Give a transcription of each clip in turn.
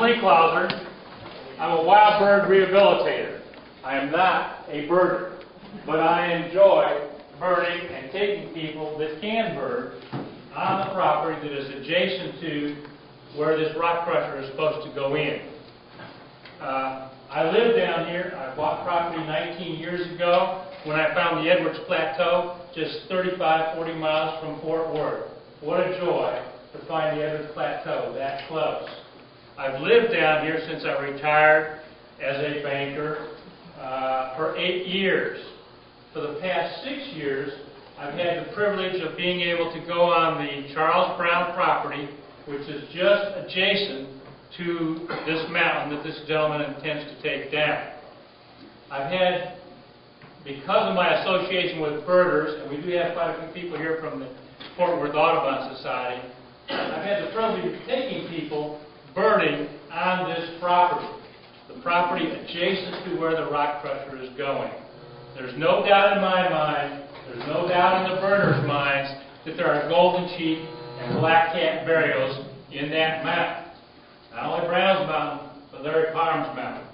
Lee Clauser. I'm a wild bird rehabilitator. I am not a birder, but I enjoy birding and taking people that can bird on the property that is adjacent to where this rock crusher is supposed to go in. I live down here. I bought property 19 years ago when I found the Edwards Plateau, just 35, 40 miles from Fort Worth. What a joy to find the Endangered Plateau that close. I've lived down here since I retired as a banker for 8 years. For the past 6 years, I've had the privilege of being able to go on the Charles Brown property, which is just adjacent to this mountain that this gentleman intends to take down. I've had, because of my association with birders, and we do have quite a few people here from the Fort Worth Audubon Society, I've had the privilege of taking people birding on this property, the property adjacent to where the rock crusher is going. There's no doubt in my mind, there's no doubt in the birders' minds, that there are golden cheek and black-cap burials in that mountain. Not only Brown's Mountain, but Larry Parham's Mountain.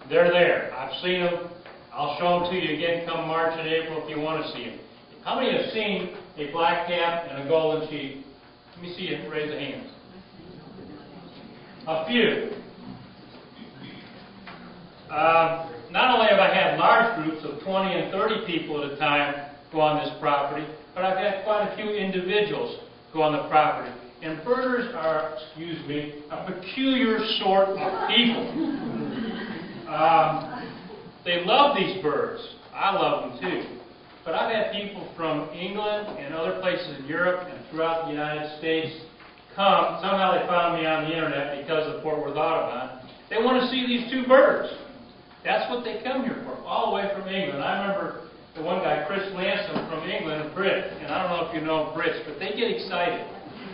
They're there. I've seen them. I'll show them to you again come March and April if you want to see them. How many have seen a black-cap and a golden cheek? Let me see you raise a hand. A few. Not only have I had large groups of 20 and 30 people at a time go on this property, but I've had quite a few individuals go on the property. And birders are, excuse me, a peculiar sort of people. They love these birds. I love them too. But I've had people from England and other places in Europe and throughout the United States come. Somehow they found me on the internet because of Fort Worth Audubon. They want to see these two birds. That's what they come here for, all the way from England. I remember the one guy, Chris Lansom from England, a Brit, and I don't know if you know Brits, but they get excited.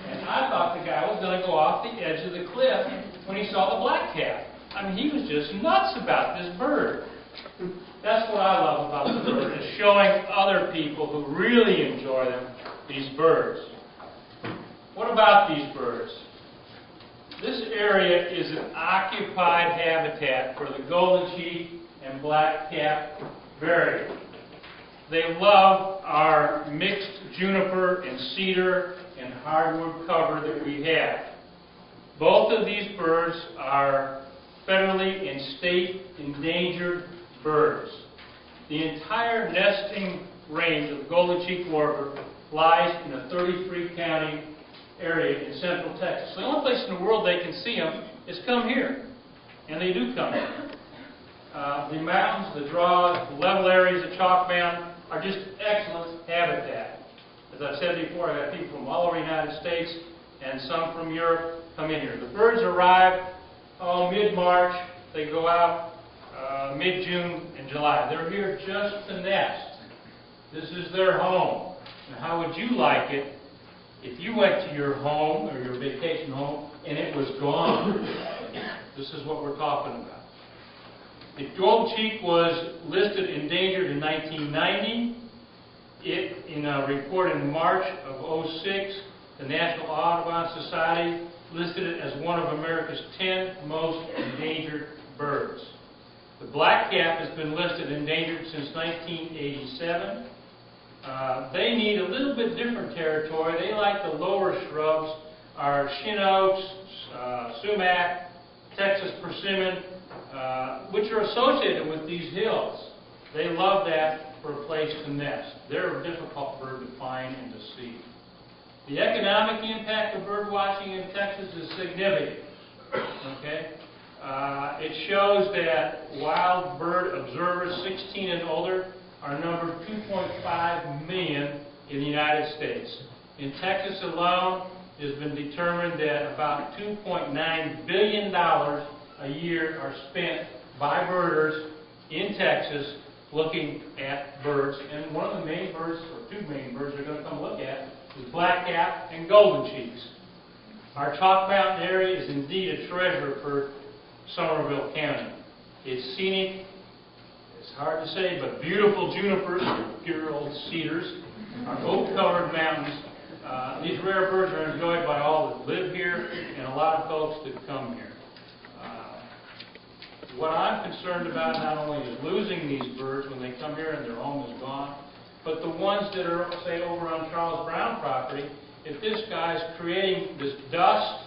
And I thought the guy was going to go off the edge of the cliff when he saw the black-cap. I mean, he was just nuts about this bird. That's what I love about the bird, is showing other people who really enjoy them, these birds. What about these birds? This area is an occupied habitat for the golden cheek and black-cap variety. They love our mixed juniper and cedar and hardwood cover that we have. Both of these birds are federally and state endangered birds. The entire nesting range of the golden cheek warbler lies in a 33-county area in central Texas. The only place in the world they can see them is come here. And they do come here. The mountains, the draws, the level areas of Chalk Mountain are just excellent habitat. As I've said before, I've had people from all over the United States and some from Europe come in here. The birds arrive mid-March. They go out mid-June and July. They're here just to nest. This is their home. Now, how would you like it if you went to your home or your vacation home and it was gone? This is what we're talking about. The golden cheek was listed endangered in 1990. In a report in March of '06, the National Audubon Society listed it as one of America's 10 most endangered birds. The black-cap has been listed endangered since 1987. They need a little bit different territory. They like the lower shrubs, our shin oaks, sumac, Texas persimmon, which are associated with these hills. They love that for a place to nest. They're a difficult bird to find and to see. The economic impact of bird watching in Texas is significant. Okay? It shows that wild bird observers 16 and older are numbered 2.5 million in the United States. In Texas alone, it has been determined that about $2.9 billion a year are spent by birders in Texas looking at birds. And one of the main birds, or two main birds they're going to come look at, is black-cap and golden cheeks. Our Chalk Mountain area is indeed a treasure for Somerville County. It's scenic, it's hard to say, but beautiful junipers, pure old cedars, our oak-covered mountains. These rare birds are enjoyed by all that live here and a lot of folks that come here. What I'm concerned about not only is losing these birds when they come here and their home is gone, but the ones that are, say, over on Charles Brown property, if this guy's creating this dust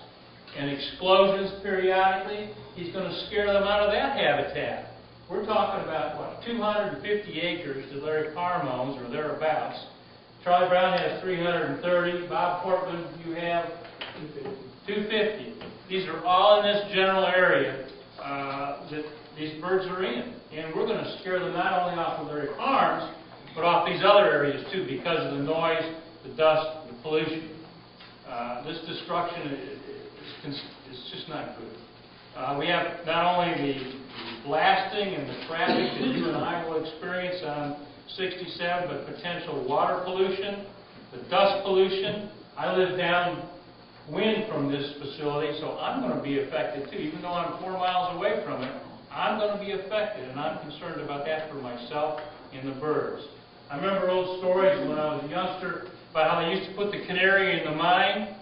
and explosions periodically, he's going to scare them out of that habitat. We're talking about, what, 250 acres that Larry Parham owns, or thereabouts. Charlie Brown has 330. Bob Portman, you have 250. These are all in this general area that these birds are in. And we're going to scare them not only off of Larry Farms, but off these other areas too, because of the noise, the dust, the pollution. This destruction is just not good. We have not only the blasting and the traffic that you and I will experience on 67, but potential water pollution, the dust pollution. I live downwind from this facility, so I'm going to be affected too. Even though I'm 4 miles away from it, I'm going to be affected, and I'm concerned about that for myself and the birds. I remember old stories when I was a youngster about how they used to put the canary in the mine.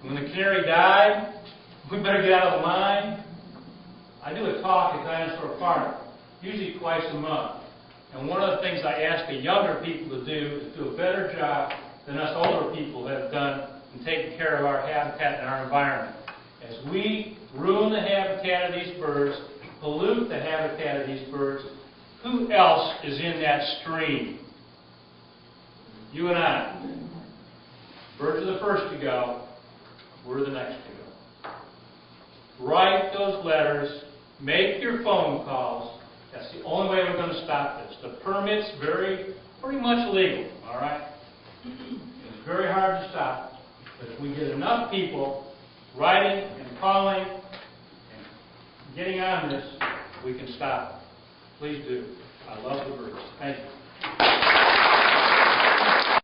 When the canary died, we better get out of the mine. I do a talk at Dinosaur Park, usually twice a month. And one of the things I ask the younger people to do is do a better job than us older people have done in taking care of our habitat and our environment. As we ruin the habitat of these birds, pollute the habitat of these birds, who else is in that stream? You and I. Birds are the first to go. We're the next to go. Write those letters. Make your phone calls. That's the only way we're going to stop this. The permit's pretty much legal, all right? It's very hard to stop. But if we get enough people writing and calling and getting on this, we can stop it. Please do. I love the birds. Thank you.